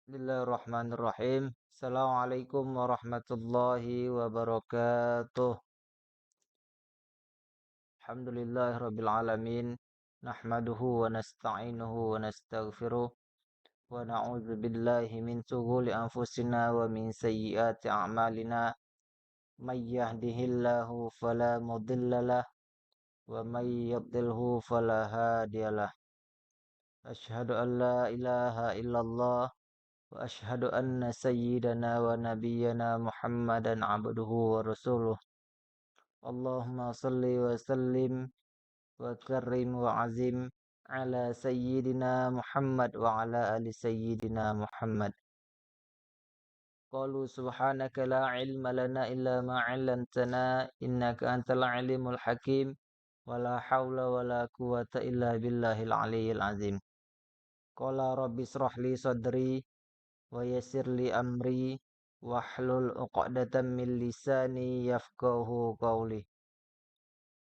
Bismillahirrahmanirrahim. Assalamualaikum warahmatullahi wabarakatuh. Alhamdulillahirabbil alamin. Nahmaduhu wa nasta'inuhu wa nastaghfiruh wa na'udzu billahi min shururi anfusina wa min sayyiati a'malina. May yahdihillahu fala mudhillalah wa may yudlilhu fala hadiyalah. Asyhadu an la ilaha illallah wa asyhadu anna sayyidana wa nabiyyana Muhammadan abduhu wa rasuluh. Allahumma salli wa sallim wa karrim wa azim ala sayyidina Muhammad wa ala ali sayyidina Muhammad. Qalu subhanaka la ilma lana illa ma 'allamtana innaka antal alimul hakim wa la haula wa la quwata illa billahil aliyyil azim. Qala rabbi israh li sadri wa yassir li amri wahlul 'uqdatam min lisani yafqahu qawli.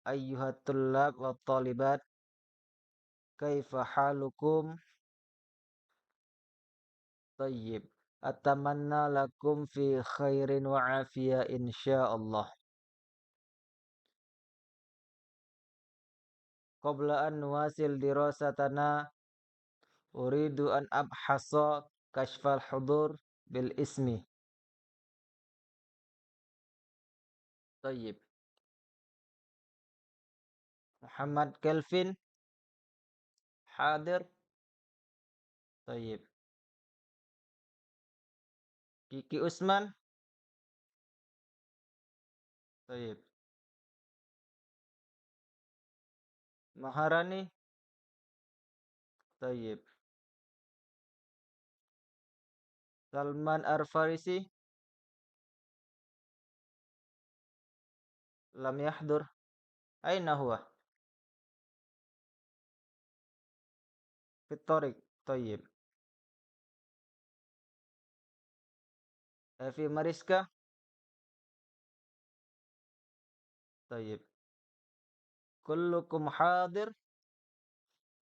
Ayyuhat tullab wa talibat, kaifa halukum? Tayyib. Atamanna lakum fi khairin wa afiyah insyaallah. Qabla an nuwasil dirasatana uridu an abhasa kashfal hudur bil ismi. Tayyib. Muhammad Kelvin hadir. Tayyib. Kiki Usman. Tayyib. Maharani. Tayyib. Salman Arfarisi. Lam yahdur. Aina huwa? Fitorik. Tayyib. Evi Mariska. Tayyib. Kullukum hadir.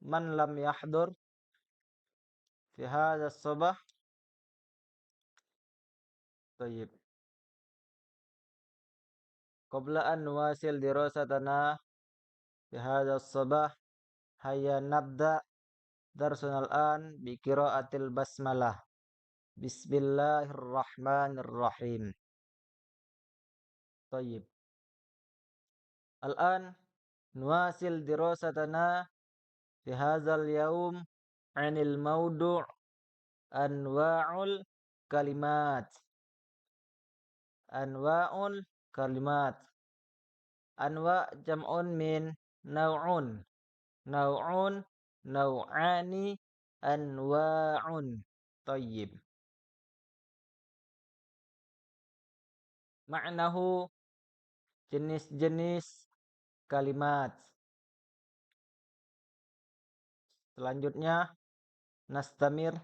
Man lam yahdur fi hadha sabah. Tayyib. Qabla an nuwasil dirasatana fi hadha sabah, hayya nabda darsuna al-an bi qiraatil basmalah. Bismillahirrahmanirrahim. Tayyib. Al-an nuwasil dirasatana fi hadzal yaum 'anil mawdu' anwa'ul kalimat. Anwa'ul kalimat. Anwa' jam'un min naw'un. Naw'un, naw'ani, anwa'un. Tayyib. Ma'nahu jenis-jenis kalimat. Selanjutnya nastamir.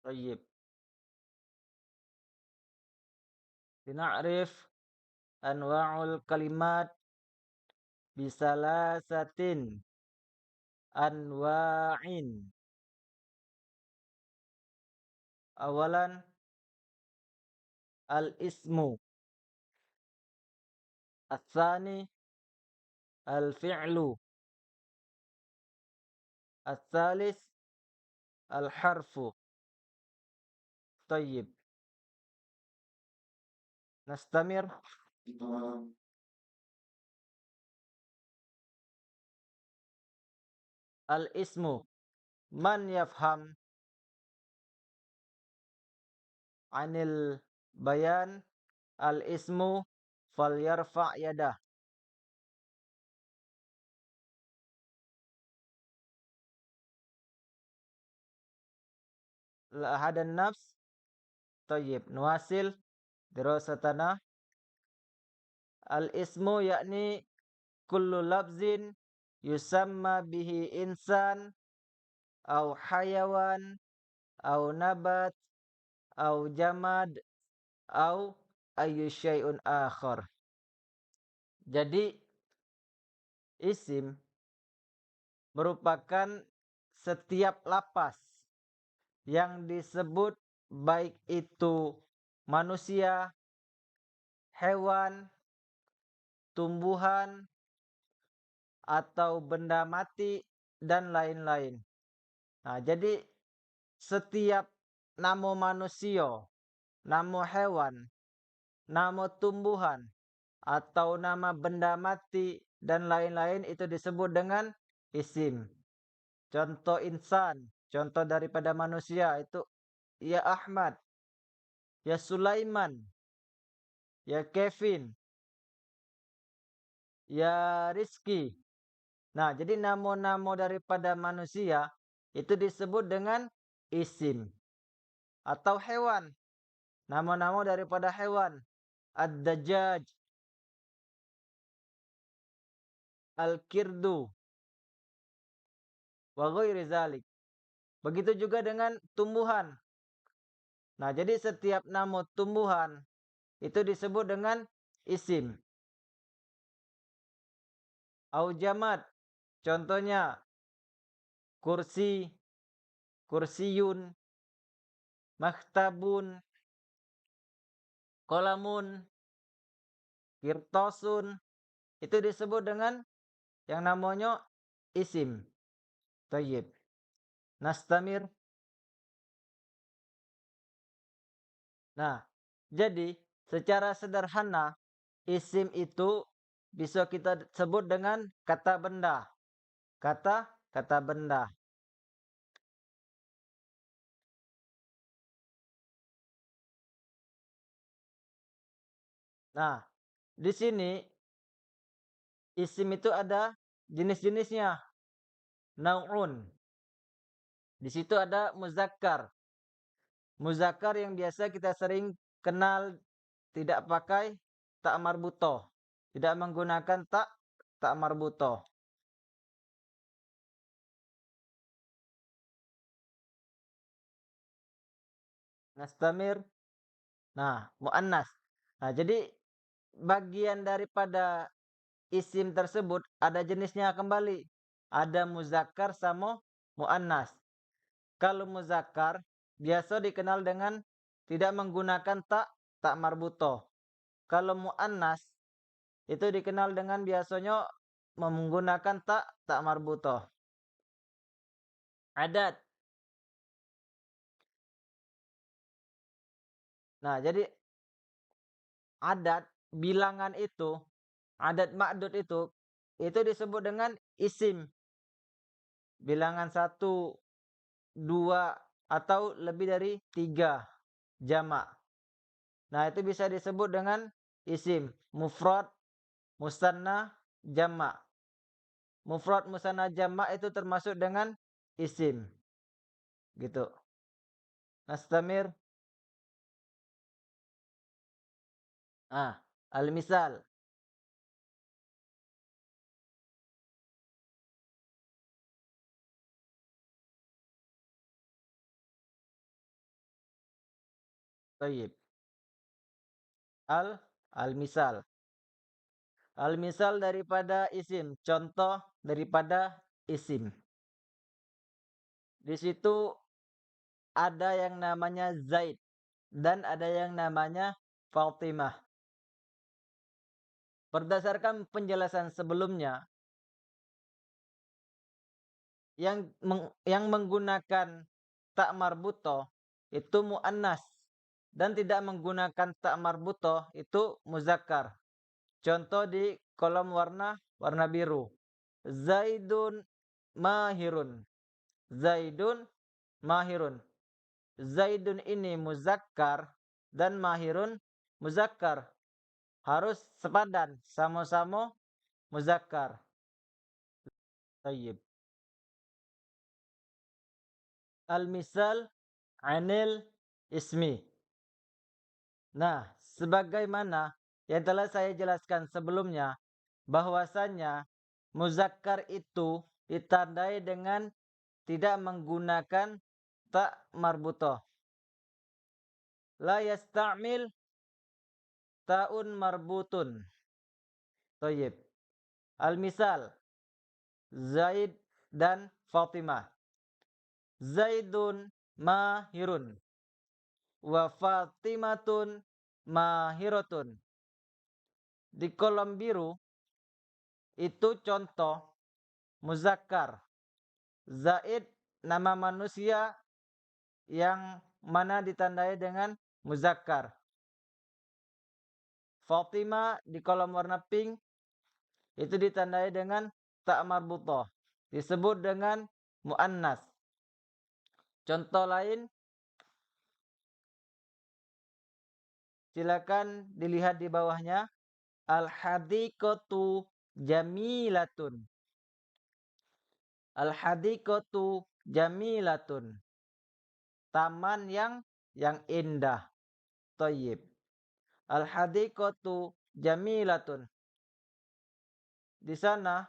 Tayyib. Bina'rif anwa'ul kalimat bisalasatin anwa'in. Awalan al-ismu. As-sani al-fi'lu. As-salis al-harfu. Tayyib. Nastamir. Al-ismu. Man yafham anil bayan al-ismu falyarfa' yadah. La ahadan nafs. Tayyib. Nuwasil dirasatana. Al-ismu yakni kullu labzin yusamma bihi insan au hayawan au nabat au jamad au ayyu syai'un akhar. Jadi isim merupakan setiap lapas yang disebut baik itu manusia, hewan, tumbuhan, atau benda mati, dan lain-lain. Nah, jadi setiap nama manusia, nama hewan, nama tumbuhan, atau nama benda mati, dan lain-lain itu disebut dengan isim. Contoh insan, contoh daripada manusia itu ya Ahmad, ya Sulaiman, ya Kevin, ya Rizky. Nah, jadi nama-nama daripada manusia itu disebut dengan isim. Atau hewan, nama-nama daripada hewan. Ad-Dajjaj, Al-Kirdu, wa ghairi zalik. Begitu juga dengan tumbuhan. Nah, jadi setiap nama tumbuhan itu disebut dengan isim. Au jamad, contohnya kursi, kursiyun, maktabun, kolamun, kirtosun, itu disebut dengan yang namanya isim. Tayyib. Nastamir. Nah, jadi secara sederhana isim itu bisa kita sebut dengan kata benda. Kata benda. Nah, di sini isim itu ada jenis-jenisnya. Nau'un. Di situ ada muzakkar. Muzakkar yang biasa kita sering kenal tidak pakai tak marbutoh. Tidak menggunakan tak marbutoh. Nastamir. Nah, mu'annas. Nah, jadi bagian daripada isim tersebut ada jenisnya kembali. Ada muzakkar sama mu'annas. Kalau muzakkar biasa dikenal dengan tidak menggunakan tak marbutoh. Kalau mu'annas itu dikenal dengan biasanya menggunakan tak marbutoh. Adat. Nah, jadi adat bilangan itu, adat ma'dud itu disebut dengan isim. Bilangan 1, 2, atau lebih dari 3 jamak. Nah, itu bisa disebut dengan isim. Mufrad, musanna, jamak. Mufrad, musanna, jamak itu termasuk dengan isim. Gitu. Nastamir. Al-misal. Tayyib. Al-misal. Al-misal daripada isim. Contoh daripada isim. Di situ ada yang namanya Zaid dan ada yang namanya Fatimah. Berdasarkan penjelasan sebelumnya, yang menggunakan tak marbutoh itu mu'annas dan tidak menggunakan tak marbutoh itu muzakkar. Contoh di kolom warna biru. Zaidun mahirun. Zaidun mahirun. Zaidun ini muzakkar dan mahirun muzakkar. Harus sepadan, sama-sama muzakkar. Tayyib. Al-misal anil ismi. Nah, sebagaimana yang telah saya jelaskan sebelumnya, bahwasannya muzakkar itu ditandai dengan tidak menggunakan tak marbutoh. La yasta'mil ta'un marbutun. Thayyib. Al-misal Zaid dan Fatimah. Zaidun mahirun wa Fatimatun mahiratun. Di kolom biru itu contoh muzakkar. Zaid nama manusia yang mana ditandai dengan muzakkar. Fatimah di kolom warna pink itu ditandai dengan ta marbutah. Disebut dengan muannas. Contoh lain silakan dilihat di bawahnya. Al-hadiqatu jamilatun. Al-hadiqatu jamilatun. Taman yang indah. Thayyib. Al-hadiqatu jamilatun. Di sana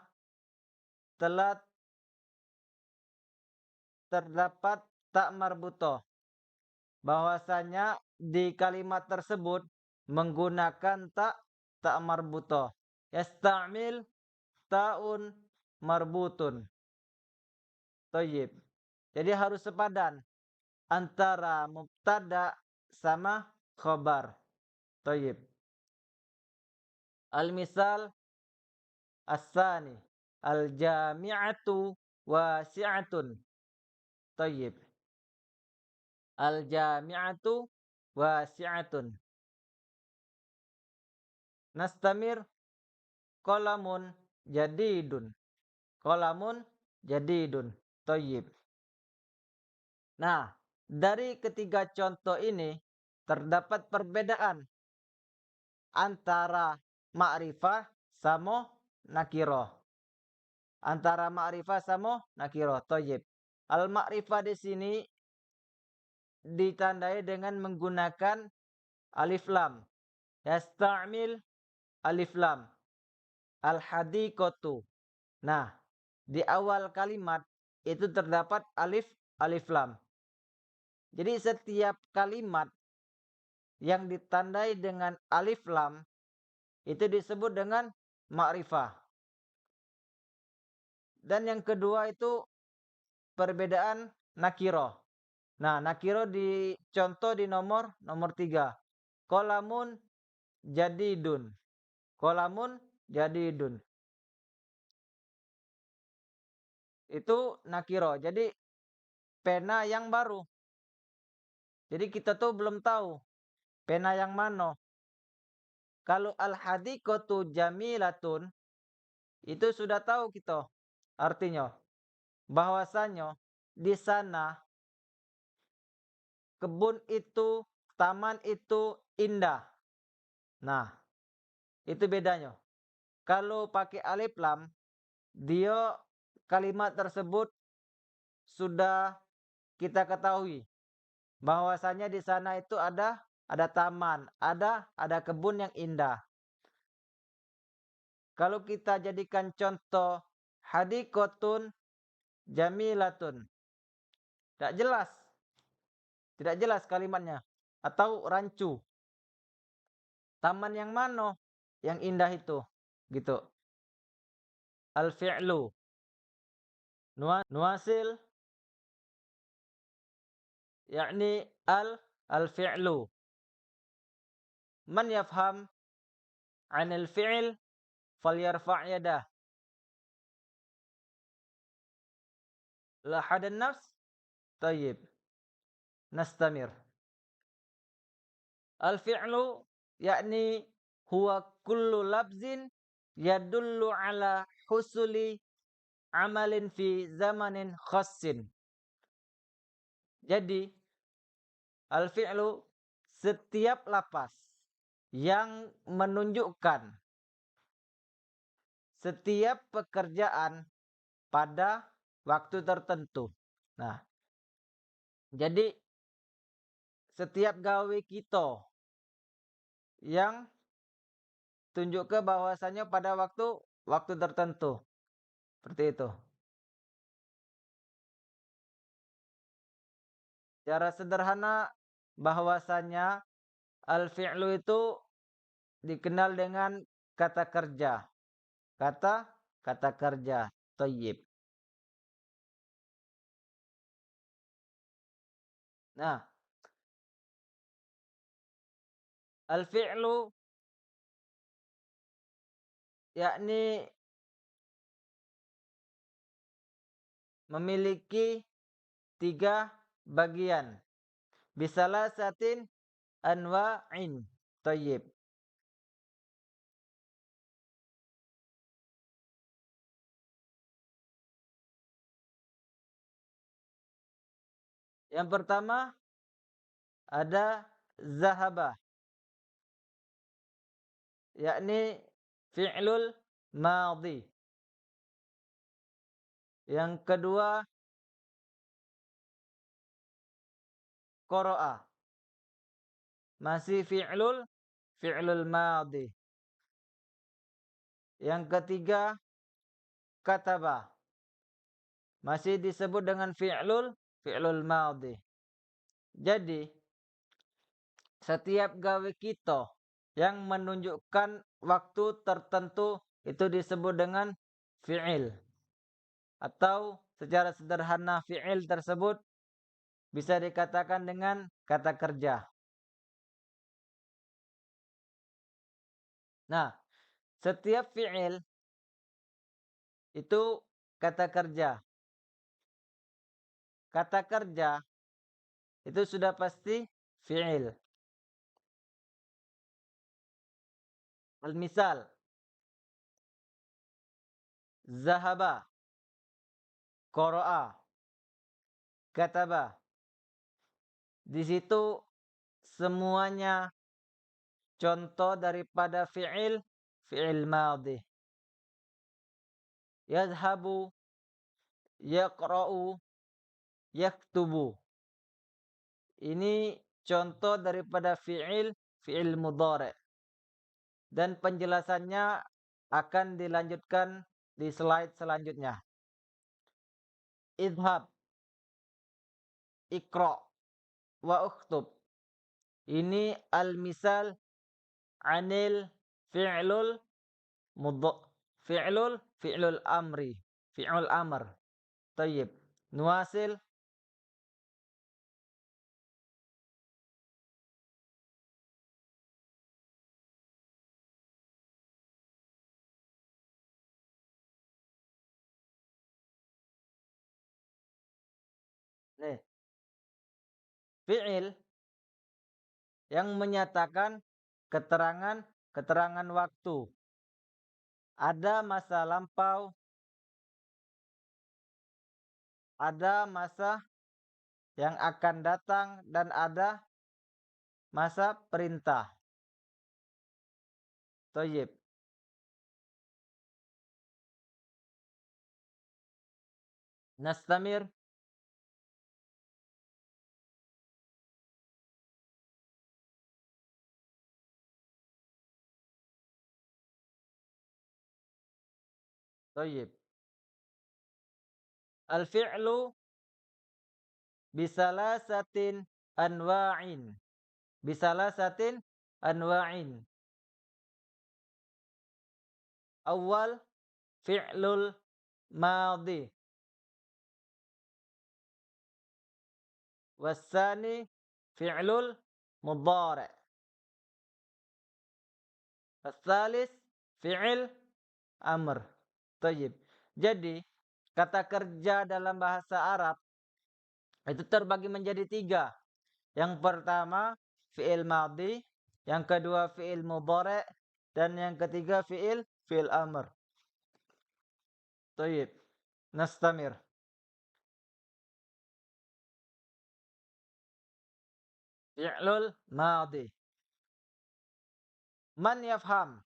telah terdapat tak marbutoh. Bahwasanya di kalimat tersebut menggunakan tak marbutoh. Yasta'mil ta'un marbutun. Thayyib. Jadi harus sepadan antara mubtada sama khobar. Thayyib. Al-misal as-sani. Al-jami'atu wasi'atun. Thayyib. Al-jami'atu wasi'atun. Nastamir qalamun jadidun. Qalamun jadidun. Thayyib. Nah, dari ketiga contoh ini terdapat perbedaan antara ma'rifah sama nakiroh. Antara ma'rifah sama nakiroh. Thayyib. Al-ma'rifah di sini ditandai dengan menggunakan alif lam. Yasta'mil alif lam. Al-hadiqatu. Nah, di awal kalimat itu terdapat alif lam. Jadi setiap kalimat yang ditandai dengan alif lam itu disebut dengan ma'rifah. Dan yang kedua itu perbedaan nakiroh. Nah, nakiroh contoh di nomor 3. Qalamun jadidun. Qalamun jadidun. Itu nakiroh. Jadi pena yang baru. Jadi kita tuh belum tahu pena yang mana. Kalau al-hadiqatu jamilatun itu sudah tahu kita artinya. Bahwasanya di sana kebun itu, taman itu indah. Nah, itu bedanya. Kalau pakai alif lam, dia kalimat tersebut sudah kita ketahui bahwasanya di sana itu ada taman, ada kebun yang indah. Kalau kita jadikan contoh hadiqatun jamilatun. Tidak jelas. Tidak jelas kalimatnya. Atau rancu. Taman yang mana yang indah itu? Gitu. Al-fi'lu. Nuasil. Yakni al-fi'lu. Man yafham anil fi'il falyarfa' yadah. La hadan nafs. Tayyib. Nastamir. Al-fi'lu yakni huwa kullu labzin yadullu ala husuli amalin fi zamanin khassin. Jadi al-fi'lu setiap lapas yang menunjukkan setiap pekerjaan pada waktu tertentu. Nah, jadi setiap gawe kita yang tunjuk ke bahwasanya pada waktu tertentu. Seperti itu. Secara sederhana bahwasanya al-fi'lu itu dikenal dengan kata kerja. Kata kerja. Thayyib. Nah, al-fi'lu yakni memiliki 3 bagian. Bisalasatin anwa'in. Thayyib. Yang pertama ada zahaba, yakni fi'lul madhi. Yang kedua qara'a, masih fi'lul madhi. Yang ketiga kataba, masih disebut dengan fi'lul madhi. Jadi setiap gawe kita yang menunjukkan waktu tertentu itu disebut dengan fi'il. Atau secara sederhana fi'il tersebut bisa dikatakan dengan kata kerja. Nah, setiap fi'il itu kata kerja. Kata kerja itu sudah pasti fi'il. Al-misal, zahaba, qara'a, kataba. Di situ semuanya contoh daripada fi'il madhi. Yadhhabu, yaqra'u, yaktubu. Ini contoh daripada fi'il mudhari'. Dan penjelasannya akan dilanjutkan di slide selanjutnya. Idhab, iqra, wa uktub. Ini al-misal anil fi'lul fi'lul amri. Fi'lul amr. Tayyib. Nuasil. Nih, fi'il yang menyatakan keterangan waktu. Ada masa lampau, ada masa yang akan datang, dan ada masa perintah. Thayyib. Nastamir. Thayyib. Al-fi'lu bisalasatin anwa'in. Bisalasatin anwa'in. Awal fi'lul madhi. Wassani fi'lul mudhari'. Wassalis fi'il amr. Thayyib. Jadi kata kerja dalam bahasa Arab itu terbagi menjadi 3. Yang pertama fi'il madhi, yang kedua fi'il mudhari', dan yang ketiga fi'il amr. Thayyib. Nastamir. Fi'lul madhi. Man yafham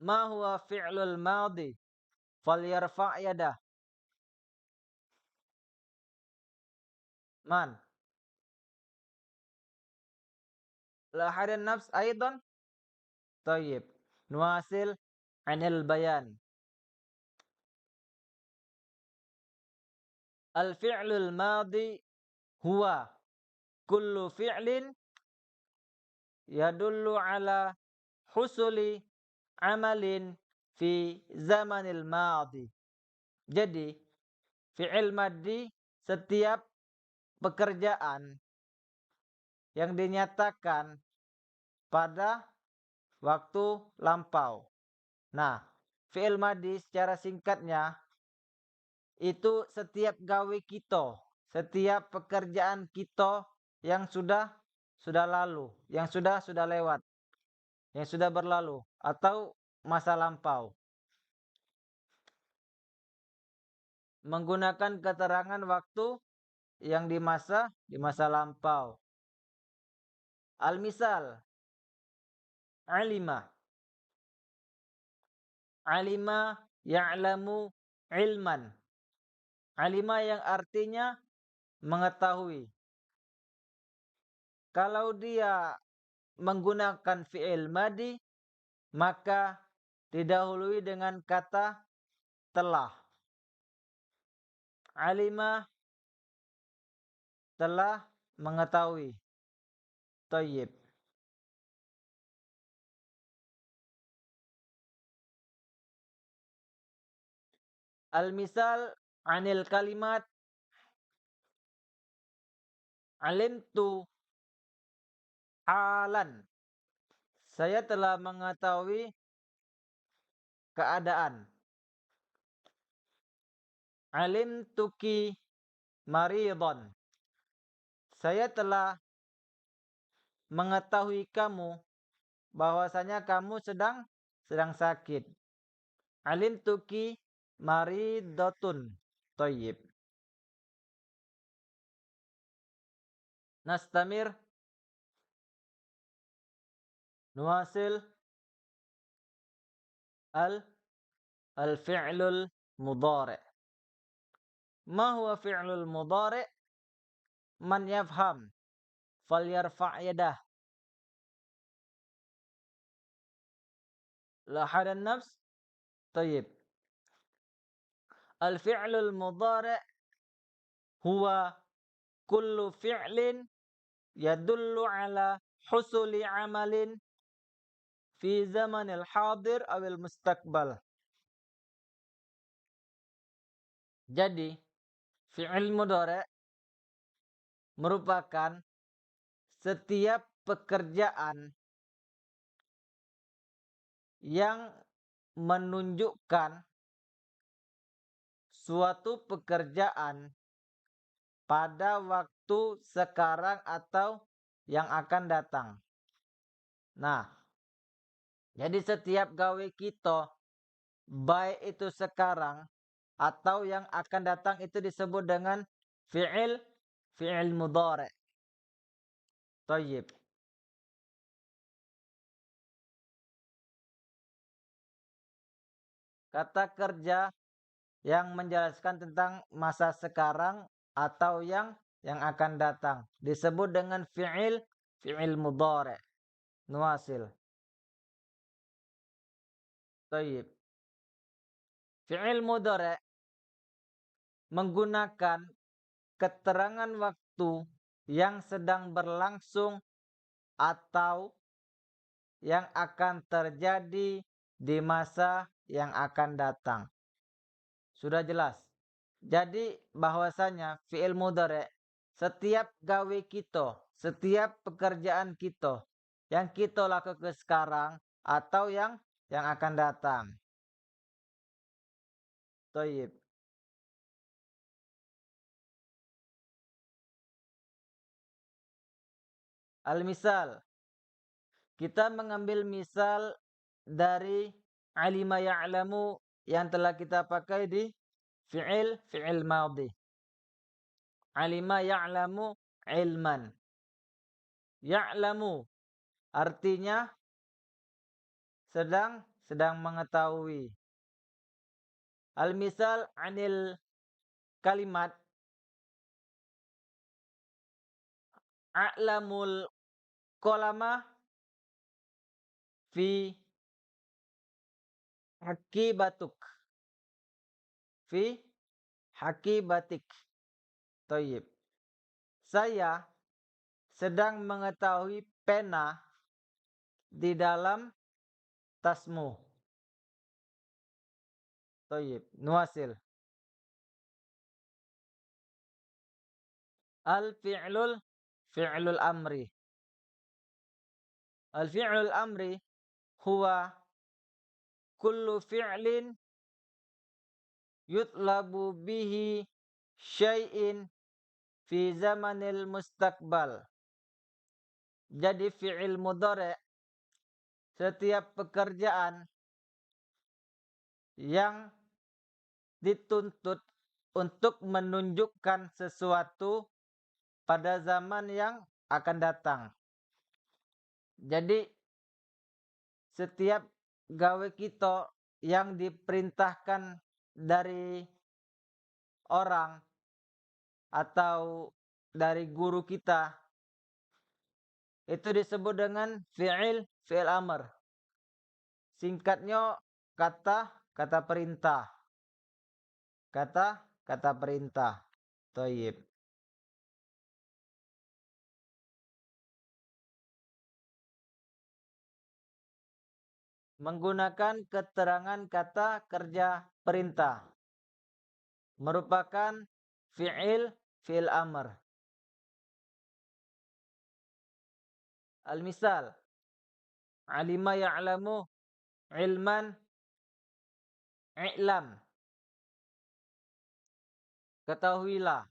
ma huwa fi'lul madhi falyarfa' yadah. Man? La hadan nafs aidan? Tayyib. Nuasil anil bayan. Al-fi'lul madhi huwa kullu fi'lin yadullu ala husuli amalin fi zamanil madhi. Jadi, fi'il madhi setiap pekerjaan yang dinyatakan pada waktu lampau. Nah, fi'il madhi secara singkatnya itu setiap gawe kita, setiap pekerjaan kita yang sudah lalu, yang sudah lewat, yang sudah berlalu atau masa lampau. Menggunakan keterangan waktu yang di masa lampau. Al-misal, alima. Alima ya'lamu ilman. Alima yang artinya mengetahui. Kalau dia menggunakan fi'il madhi, maka didahului dengan kata telah. Alima telah mengetahui. Thayyib. Al-misal anil kalimat alimtu alan. Saya telah mengetahui keadaan. Alimtuki maridon. Saya telah mengetahui kamu bahwasanya kamu sedang sakit. Alimtuki maridotun. Thayyib. Nastamir. Nuwasil. Al-fi'lul mudhari'. Ma huwa fi'lul mudhari'? Man yafham falyarfa' yadah. Lahadan nafs. Tayyib. Al-fi'lul mudhari' huwa kullu fi'lin yadullu ala husuli amalin fi zamanil hadir awil mustaqbal. Jadi, fi'il mudhari' merupakan setiap pekerjaan yang menunjukkan suatu pekerjaan pada waktu sekarang atau yang akan datang. Nah, jadi setiap gawe kita, baik itu sekarang atau yang akan datang, itu disebut dengan fi'il mudhari'. Thayyib. Kata kerja yang menjelaskan tentang masa sekarang atau yang akan datang disebut dengan fi'il mudhari'. Nuwasil. Thayyib. Fi'il mudhari' menggunakan keterangan waktu yang sedang berlangsung atau yang akan terjadi di masa yang akan datang. Sudah jelas. Jadi bahwasanya fi'il mudhari' setiap gawe kita, setiap pekerjaan kita yang kita lakukan sekarang atau yang akan datang. Thayyib. Al-misal. Kita mengambil misal dari alima ya'lamu yang telah kita pakai di fi'il madhi. Alima ya'lamu ilman. Ya'lamu artinya sedang mengetahui. Al-misal anil kalimat a'lamul qalama fi hakibatuk. Fi hakibatik. Thayyib. Saya sedang mengetahui pena di dalam tasmu. Thayyib. Nuwasil. Fi'lul amri. Al-fi'lul amri huwa kullu fi'lin yutlabu bihi syai'in fi zamanil mustaqbal. Jadi fi'il mudhari' setiap pekerjaan yang dituntut untuk menunjukkan sesuatu pada zaman yang akan datang. Jadi setiap gawe kita yang diperintahkan dari orang atau dari guru kita itu disebut dengan fi'il amr. Singkatnya kata perintah. Kata perintah. Thayyib. Menggunakan keterangan kata kerja perintah merupakan fi'il amr. Al-misal, alima ya'lamu ilman i'lam. Ketahuilah.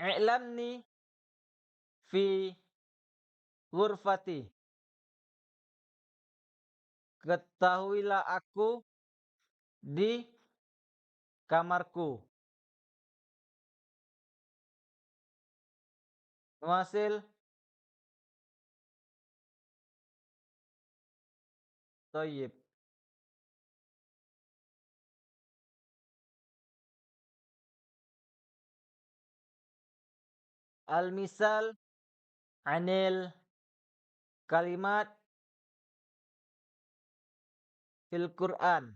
I'lamni fi ghurfati. Ketahuilah aku di kamarku. Nuwasil. Thayyib. Al-misal anil kalimat fil Qur'an.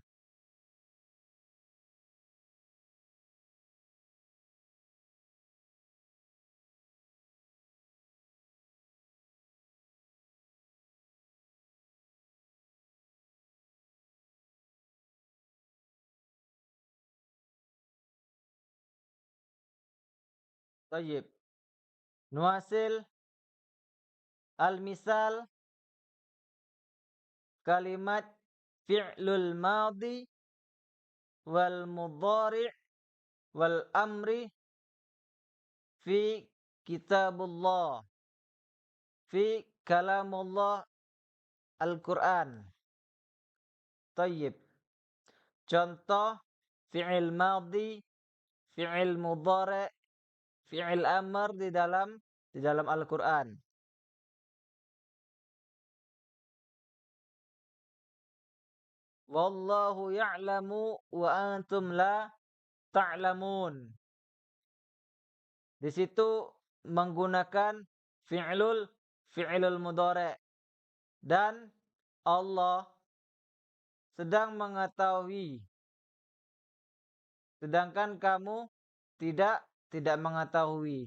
Thayyib. Nuwasil. Al-misal kalimat fi'lul madhi wal mudhari' wal amri fi kitabullah. Fi kalamullah Al-Quran. Thayyib. Contoh fi'il madhi, fi'il mudhari', fi'il amr di dalam Al-Quran. Wallahu ya'lamu wa antum la ta'lamun. Di situ menggunakan fi'ilul mudhari'. Dan Allah sedang mengetahui. Sedangkan kamu tidak mengetahui.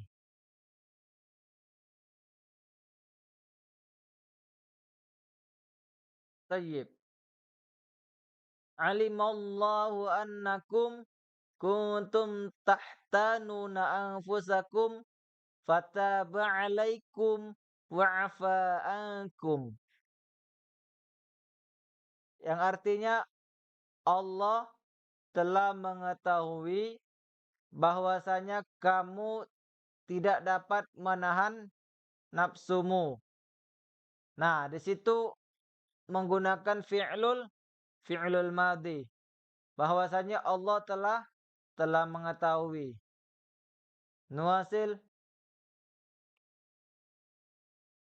Tayyib. Alimallahu annakum kuntum tahtanuna anfusakum fataba alaikum wa'afa ankum. Yang artinya Allah telah mengetahui bahwasanya kamu tidak dapat menahan nafsumu. Nah, di situ menggunakan fi'lul madhi. Bahwasanya Allah telah mengetahui. Nuwasil.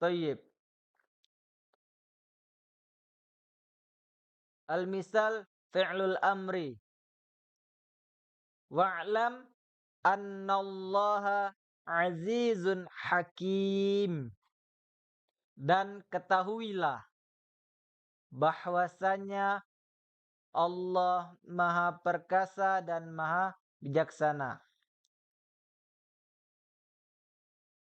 Thayyib. Al-misal fi'lul amri. Wa'lam annallaha azizun hakim. Dan ketahuilah bahwasanya Allah Maha Perkasa dan Maha Bijaksana.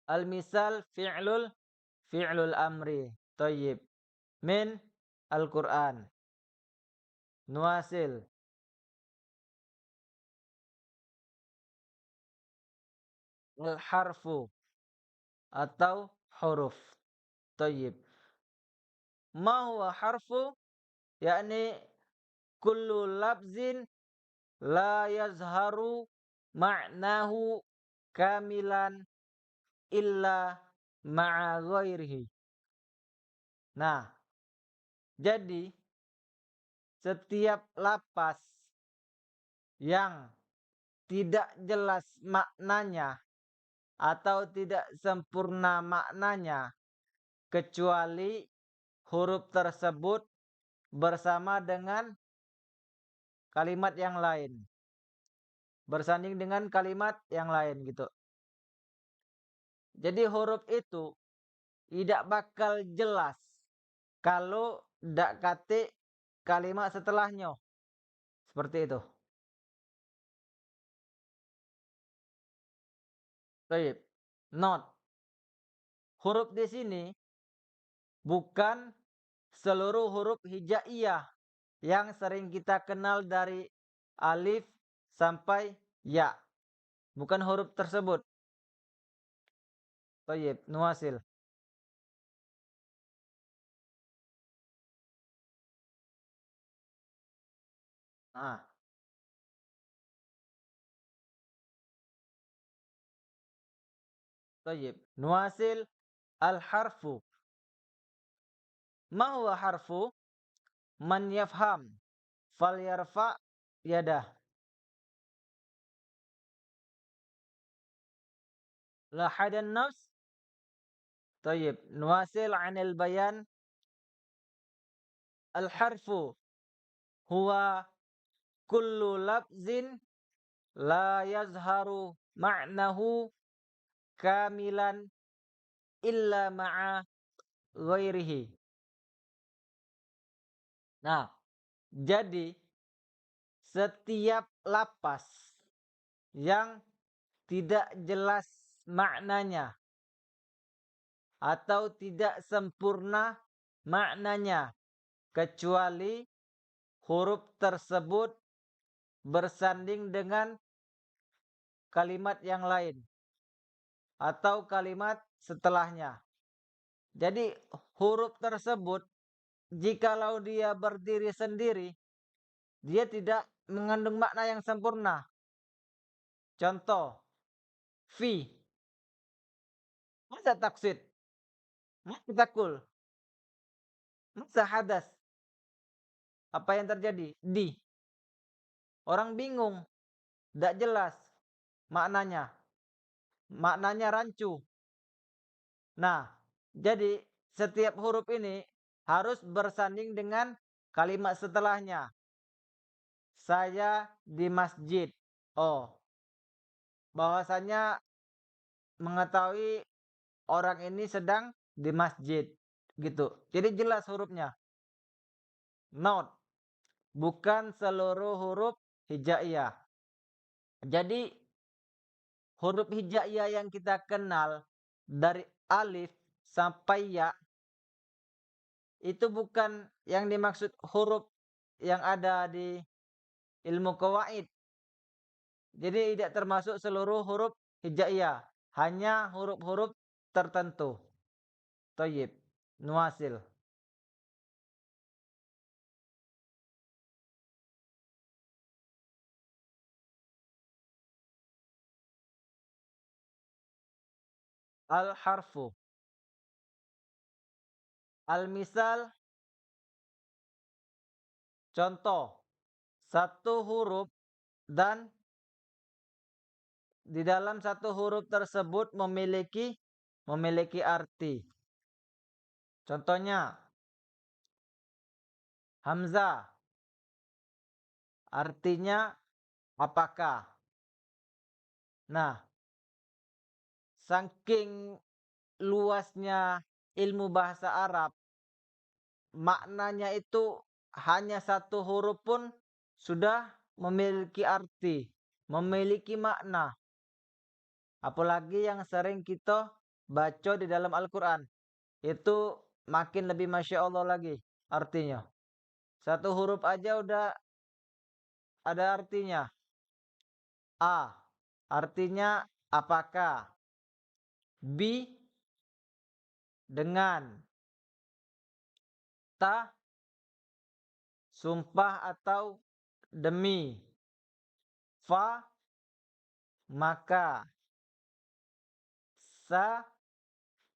Al-misal fi'lul amri. Thayyib. Min Al-Qur'an. Nuasil. Al-harfu atau huruf. Thayyib. Ma huwa harfu? Yakni kullu labzin la yazharu ma'nahu kamilan illa ma'a ghairihi. Nah, jadi setiap lapas yang tidak jelas maknanya atau tidak sempurna maknanya kecuali huruf tersebut bersama dengan kalimat yang lain. Bersanding dengan kalimat yang lain gitu. Jadi huruf itu tidak bakal jelas kalau tidak kate kalimat setelahnya. Seperti itu. Baik. Note. Huruf di sini bukan seluruh huruf hijaiyah yang sering kita kenal dari alif sampai ya. Bukan huruf tersebut. Baik. Nuasil. Ah. Baik. Nuasil al-harfu. Ma huwa harfu? Man yafham falyarfa yadah. La hadan nafs. طيب نواصل عن البيان. الحرف هو كل لفظ لا يظهر معناه كاملا إلا مع غيره. Nah, jadi setiap lapas yang tidak jelas maknanya atau tidak sempurna maknanya kecuali huruf tersebut bersanding dengan kalimat yang lain atau kalimat setelahnya. Jadi huruf tersebut jikalau dia berdiri sendiri, dia tidak mengandung makna yang sempurna. Contoh, fi. Masa taksid? Masa takul? Masa hadas? Apa yang terjadi? Di. Orang bingung. Tidak jelas maknanya. Maknanya rancu. Nah, jadi setiap huruf ini harus bersanding dengan kalimat setelahnya. Saya di masjid. Oh, bahwasanya mengetahui orang ini sedang di masjid. Gitu. Jadi jelas hurufnya. Note. Bukan seluruh huruf hijaiyah. Jadi huruf hijaiyah yang kita kenal dari alif sampai ya itu bukan yang dimaksud huruf yang ada di ilmu qawaid. Jadi tidak termasuk seluruh huruf hijaiyah, hanya huruf-huruf tertentu. Thayyib. Nuasil. Al-harfu. Al-misal. Contoh. Satu huruf dan di dalam satu huruf tersebut memiliki arti. Contohnya hamzah. Artinya apakah? Nah, saking luasnya ilmu bahasa Arab, maknanya itu hanya satu huruf pun sudah memiliki arti, memiliki makna. Apalagi yang sering kita baca di dalam Al-Quran. Itu makin lebih Masya Allah lagi artinya. Satu huruf aja udah ada artinya. A, artinya apakah. B, dengan. Ta, sumpah atau demi. Fa, maka. Sa,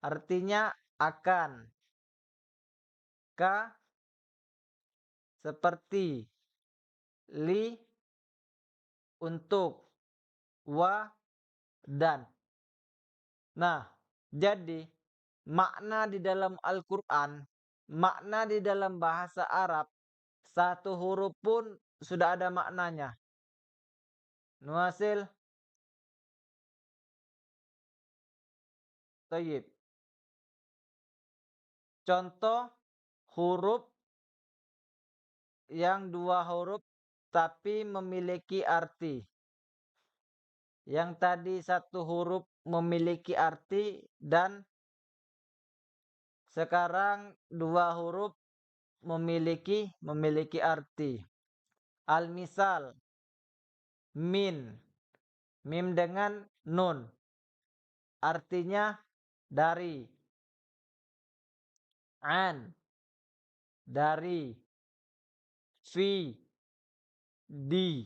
artinya akan. Ka, seperti. Li, untuk. Wa, dan. Nah, jadi makna di dalam Al-Quran, makna di dalam bahasa Arab, satu huruf pun sudah ada maknanya. Nuasil, Thayyib. Contoh huruf yang dua huruf tapi memiliki arti. Yang tadi satu huruf memiliki arti dan sekarang dua huruf memiliki arti. Al-misal, min, mim dengan nun, artinya dari. An, dari. Fi, di.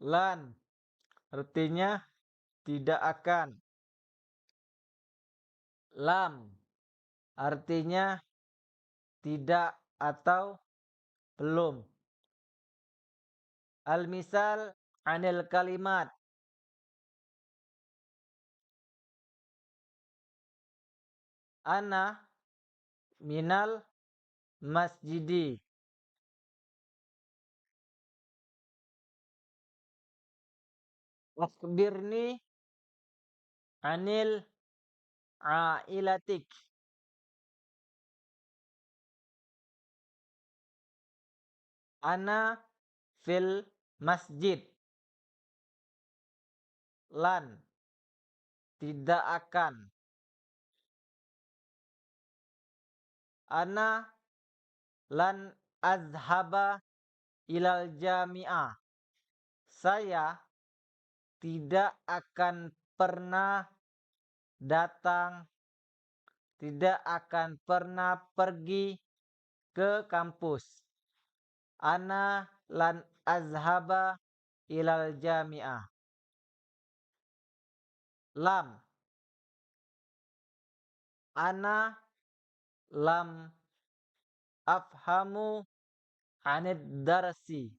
Lan, artinya tidak akan. Lam, artinya tidak atau belum. Al-misal anil kalimat. Ana minal masjidi. Akhbirni anil ailatik. Ana fil masjid. Lan, tidak akan. Ana lan azhaba ilal jami'ah. Saya tidak akan pernah datang, tidak akan pernah pergi ke kampus. Ana lan azhaba ilal jami'ah. Lam, ana lam afhamu anid darsi.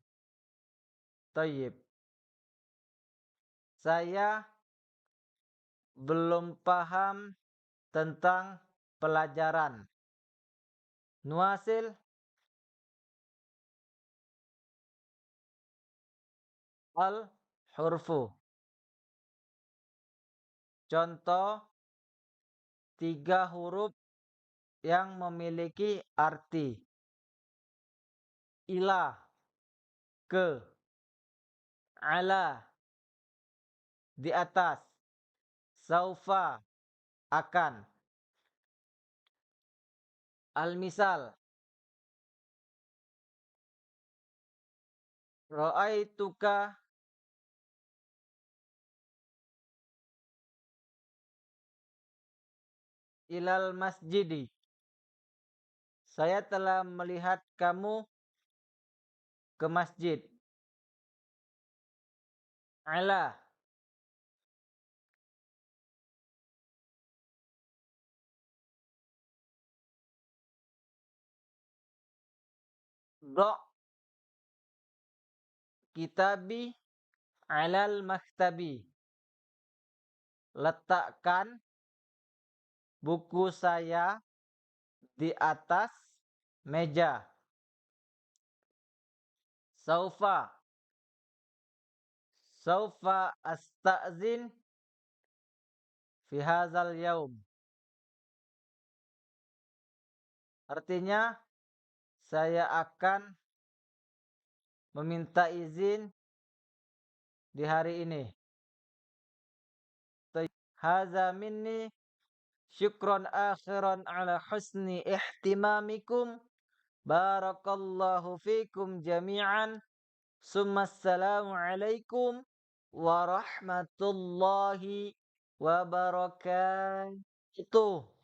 Tayyib. Saya belum paham tentang pelajaran. Nuasil, al-hurfu. Contoh tiga huruf yang memiliki arti. Ila, ke. Ala, di atas. Saufa, akan. Al-misal, ra'aituka ilal masjidi. Saya telah melihat kamu ke masjid. Ala, do, kitabi alal maktabi. Letakkan buku saya di atas meja. Saufa, saufa astazin fi hadzal yaum. Artinya saya akan meminta izin di hari ini. Haza minni syukron akhiran ala husni ihtimamikum. Barakallahu fikum jami'an. Assalamu alaikum warahmatullahi wabarakatuh.